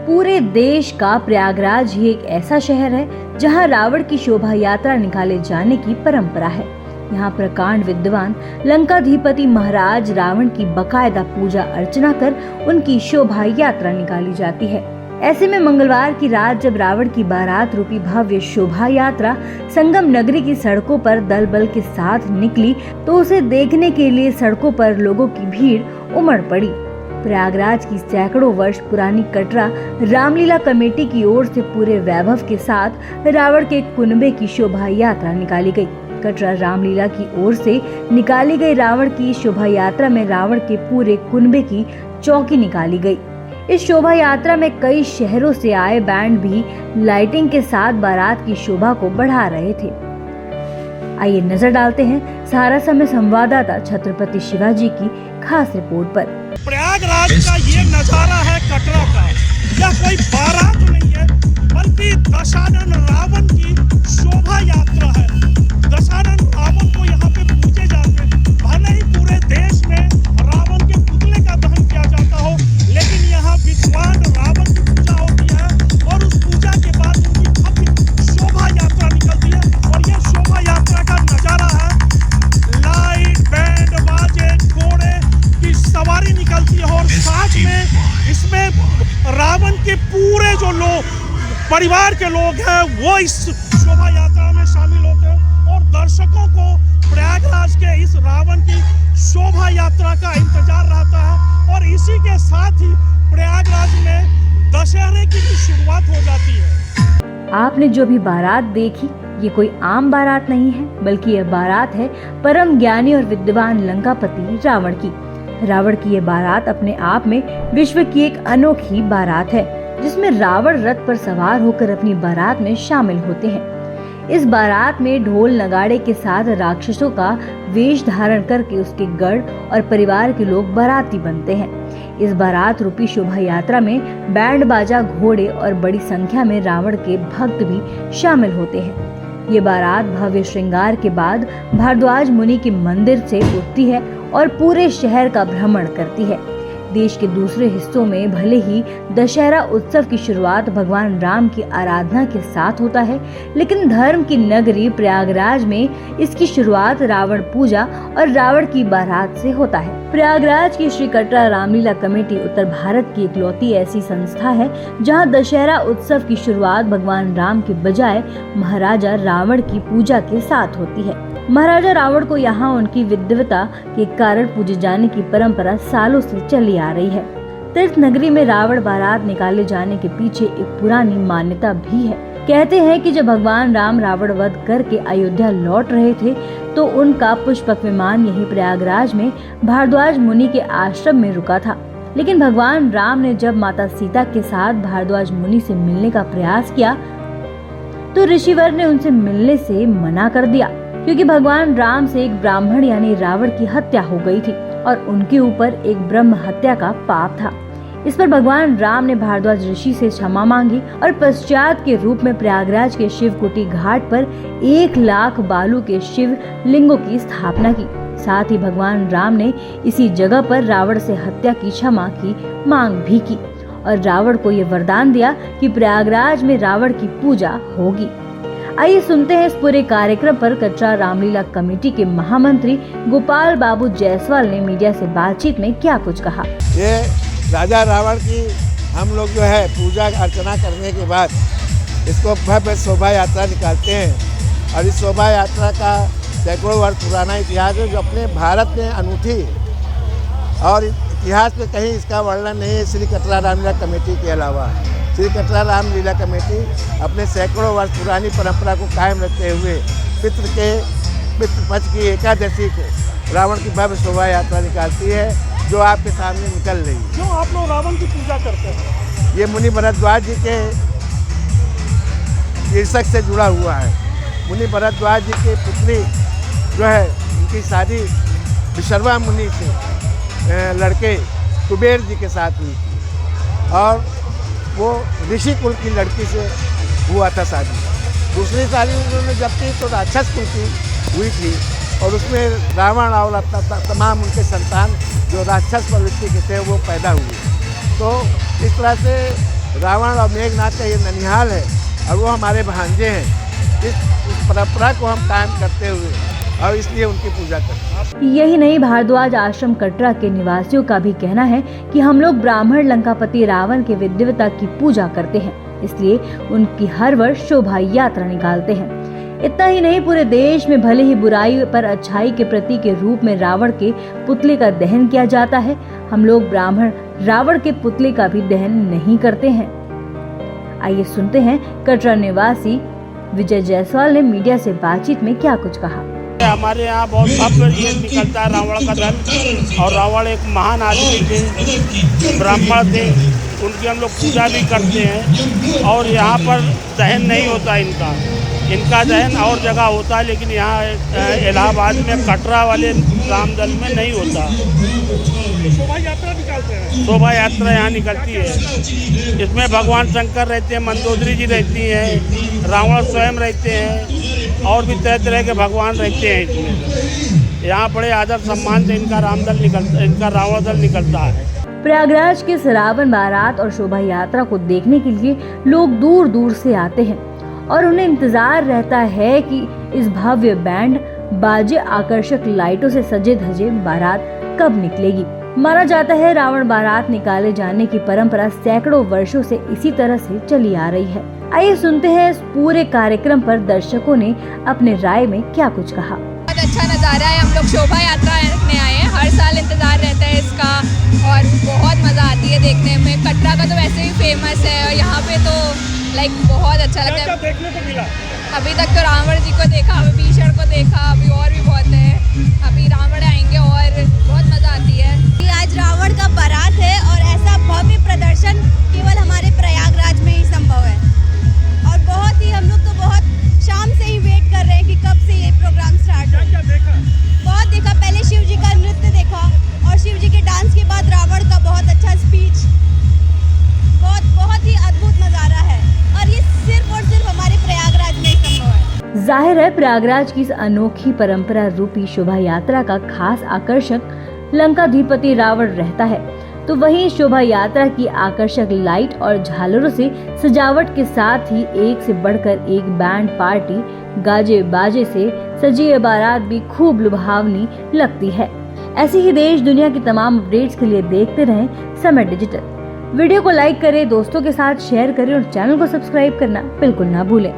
पूरे देश का प्रयागराज ही एक ऐसा शहर है जहां रावण की शोभा यात्रा निकाले जाने की परंपरा है। यहाँ प्रकांड विद्वान लंकाधिपति महाराज रावण की बकायदा पूजा अर्चना कर उनकी शोभा यात्रा निकाली जाती है। ऐसे में मंगलवार की रात जब रावण की बारात रूपी भव्य शोभा यात्रा संगम नगरी की सड़कों पर दल बल के साथ निकली तो उसे देखने के लिए सड़कों पर लोगों की भीड़ उमड़ पड़ी। प्रयागराज की सैकड़ों वर्ष पुरानी कटरा रामलीला कमेटी की ओर से पूरे वैभव के साथ रावण के कुनबे की शोभा यात्रा निकाली गई। कटरा रामलीला की ओर से निकाली गई रावण की शोभा यात्रा में रावण के पूरे कुनबे की चौकी निकाली गई। इस शोभा यात्रा में कई शहरों से आए बैंड भी लाइटिंग के साथ बारात की शोभा को बढ़ा रहे थे। आइए नजर डालते हैं सहरसा में संवाददाता छत्रपति शिवाजी की खास रिपोर्ट पर। प्रयागराज का ये नजारा है कटरा का। यह कोई बारात नहीं है बल्कि दशानन रावण की शोभा यात्रा है। दशानन रावण को यहाँ पे पूजे जाते हैं। भले ही पूरे देश में रावण के पुतले का दहन किया जाता हो, लेकिन यहाँ विद्वान रावण की पूजा होती है और उस पूजा के बाद उनकी भव्य शोभा यात्रा निकलती है। और यह शोभा यात्रा का नजारा है, लाइट बैंड बाजे घोड़े की सवारी निकलती है और साथ में इसमें रावण के पूरे जो लोग परिवार के लोग हैं वो इस शोभा यात्रा में शामिल होते हैं और दर्शकों को प्रयागराज के इस रावण की शोभा यात्रा का इंतजार रहता है। और इसी के साथ ही प्रयागराज में दशहरे की भी शुरुआत हो जाती है। आपने जो भी बारात देखी ये कोई आम बारात नहीं है, बल्कि यह बारात है परम ज्ञानी और विद्वान लंकापति रावण की। रावण की ये बारात अपने आप में विश्व की एक अनोखी बारात है, जिसमें रावण रथ पर सवार होकर अपनी बारात में शामिल होते हैं। इस बारात में ढोल नगाड़े के साथ राक्षसों का वेश धारण करके उसके गढ़ और परिवार के लोग बाराती बनते हैं। इस बारात रूपी शोभा यात्रा में बैंड बाजा घोड़े और बड़ी संख्या में रावण के भक्त भी शामिल होते हैं। ये बारात भव्य श्रृंगार के बाद भारद्वाज मुनि के मंदिर से उठती है और पूरे शहर का भ्रमण करती है। देश के दूसरे हिस्सों में भले ही दशहरा उत्सव की शुरुआत भगवान राम की आराधना के साथ होता है, लेकिन धर्म की नगरी प्रयागराज में इसकी शुरुआत रावण पूजा और रावण की बारात से होता है। प्रयागराज की श्री कटरा रामलीला कमेटी उत्तर भारत की इकलौती ऐसी संस्था है जहां दशहरा उत्सव की शुरुआत भगवान राम के बजाय महाराजा रावण की पूजा के साथ होती है। महाराजा रावण को यहाँ उनकी विद्वता के कारण पूजे जाने की परंपरा सालों से चली आ रही है। तीर्थ नगरी में रावण बारात निकाले जाने के पीछे एक पुरानी मान्यता भी है। कहते हैं कि जब भगवान राम रावण वध करके अयोध्या लौट रहे थे तो उनका पुष्पक विमान यही प्रयागराज में भारद्वाज मुनि के आश्रम में रुका था। लेकिन भगवान राम ने जब माता सीता के साथ भारद्वाज मुनि से मिलने का प्रयास किया तो ऋषिवर ने उनसे मिलने से मना कर दिया, क्योंकि भगवान राम से एक ब्राह्मण यानी रावण की हत्या हो गई थी और उनके ऊपर एक ब्रह्म हत्या का पाप था। इस पर भगवान राम ने भारद्वाज ऋषि से क्षमा मांगी और पश्चात के रूप में प्रयागराज के शिवकुटी घाट पर 1 लाख बालू के शिव लिंगों की स्थापना की। साथ ही भगवान राम ने इसी जगह पर रावण से हत्या की क्षमा की मांग भी की और रावण को ये वरदान दिया कि प्रयागराज में रावण की पूजा होगी। आइए सुनते हैं इस पूरे कार्यक्रम पर कटरा रामलीला कमेटी के महामंत्री गोपाल बाबू जायसवाल ने मीडिया से बातचीत में क्या कुछ कहा। ये राजा रावण की हम लोग जो है पूजा अर्चना करने के बाद इसको भव्य शोभा यात्रा निकालते हैं और इस शोभा यात्रा का सैकड़ों वर्ष पुराना इतिहास है जो अपने भारत में अनूठी और इतिहास में कहीं इसका वर्णन नहीं है श्री कटरा रामलीला कमेटी के अलावा। श्री कटरा रामलीला कमेटी अपने सैकड़ों वर्ष पुरानी परंपरा को कायम रखते हुए पितृपक्ष की एकादशी को रावण की भव्य शोभा यात्रा निकालती है जो आपके सामने निकल रही है। क्यों आप लोग रावण की पूजा करते हैं? ये मुनि भरद्वाज जी के शीर्षक से जुड़ा हुआ है। मुनि भरद्वाज जी की पुत्री जो है उनकी शादी विशर्वा मुनि से लड़के कुबेर जी के साथ हुई थी और वो ऋषि कुल की लड़की से हुआ था शादी। दूसरी शादी उन्होंने जब की तो राक्षस कुल की हुई थी और उसमें रावण और तमाम उनके संतान जो राक्षस प्रवृत्ति के थे वो पैदा हुए। तो इस तरह से रावण और मेघनाथ का ये ननिहाल है और वो हमारे भांजे हैं। इस परंपरा को हम कायम करते हुए और इसलिए उनकी पूजा करते हैं। यही नहीं, भारद्वाज आश्रम कटरा के निवासियों का भी कहना है कि हम लोग ब्राह्मण लंकापति रावण के विद्वता की पूजा करते हैं, इसलिए उनकी हर वर्ष शोभा यात्रा निकालते हैं। इतना ही नहीं, पूरे देश में भले ही बुराई पर अच्छाई के प्रतीक के रूप में रावण के पुतले का दहन किया जाता है, हम लोग ब्राह्मण रावण के पुतले का भी दहन नहीं करते हैं। आइए सुनते हैं कटरा निवासी विजय जायसवाल ने मीडिया से बातचीत में क्या कुछ कहा। हमारे यहाँ बहुत भव्य ये निकलता है रावण का दहन, और रावण एक महान आदमी थे, ब्राह्मण थे, उनकी हम लोग पूजा भी करते हैं। और यहाँ पर दहन नहीं होता इनका दहन और जगह होता है, लेकिन यहाँ इलाहाबाद में कटरा वाले रामदल में नहीं होता। शोभा यात्रा निकालते हैं, शोभा यात्रा यहाँ निकलती है। इसमें भगवान शंकर रहते हैं, मंदोदरी जी रहती हैं, रावण स्वयं रहते हैं और भी तरह तरह के भगवान रहते हैं। इसमें यहाँ बड़े आदर सम्मान से इनका रावण दल निकलता है। प्रयागराज के रावण बारात और शोभा यात्रा को देखने के लिए लोग दूर दूर से आते हैं और उन्हें इंतजार रहता है कि इस भव्य बैंड बाजे आकर्षक लाइटों से सजे धजे बारात कब निकलेगी। माना जाता है रावण बारात निकाले जाने की परंपरा सैकड़ों वर्षों से इसी तरह से चली आ रही है। आइए सुनते हैं इस पूरे कार्यक्रम पर दर्शकों ने अपने राय में क्या कुछ कहा। बहुत अच्छा नज़ारा है, हम लोग शोभा यात्रा देखने आए हैं, हर साल इंतजार रहता है इसका और बहुत मज़ा आती है देखने में। कटरा का तो वैसे भी फेमस है और यहाँ पे तो लाइक बहुत अच्छा लगता है। देखने को मिला अभी तक तो रावण जी को देखा, अभी भीषण को देखा, अभी और भी बहुत है, अभी रावण आएंगे और बहुत मज़ा आती है। आज रावण का बारात है और ऐसा भव्य प्रदर्शन केवल हमारे प्रयागराज में ही संभव है और बहुत ही हम लोग तो बहुत शाम से ही वेट कर रहे हैं कि कब से ये प्रोग्राम स्टार्ट हो। क्या देखा? बहुत देखा, पहले शिव जी का नृत्य देखा और शिव जी के डांस के बाद रावण का बहुत अच्छा स्पीच। बहुत ही अद्भुत नज़ारा है और ये सिर्फ और सिर्फ हमारे प्रयागराज में ही संभव है। जाहिर है प्रयागराज की इस अनोखी परंपरा रूपी शोभा यात्रा का खास आकर्षक लंकाधिपति रावण रहता है, तो वहीं शोभा यात्रा की आकर्षक लाइट और झालरों से सजावट के साथ ही एक से बढ़कर एक बैंड पार्टी गाजे बाजे से सजी ये बारात भी खूब लुभावनी लगती है। ऐसी ही देश दुनिया की तमाम अपडेट्स के लिए देखते रहें समय डिजिटल। वीडियो को लाइक करें, दोस्तों के साथ शेयर करें और चैनल को सब्सक्राइब करना बिल्कुल ना भूलें।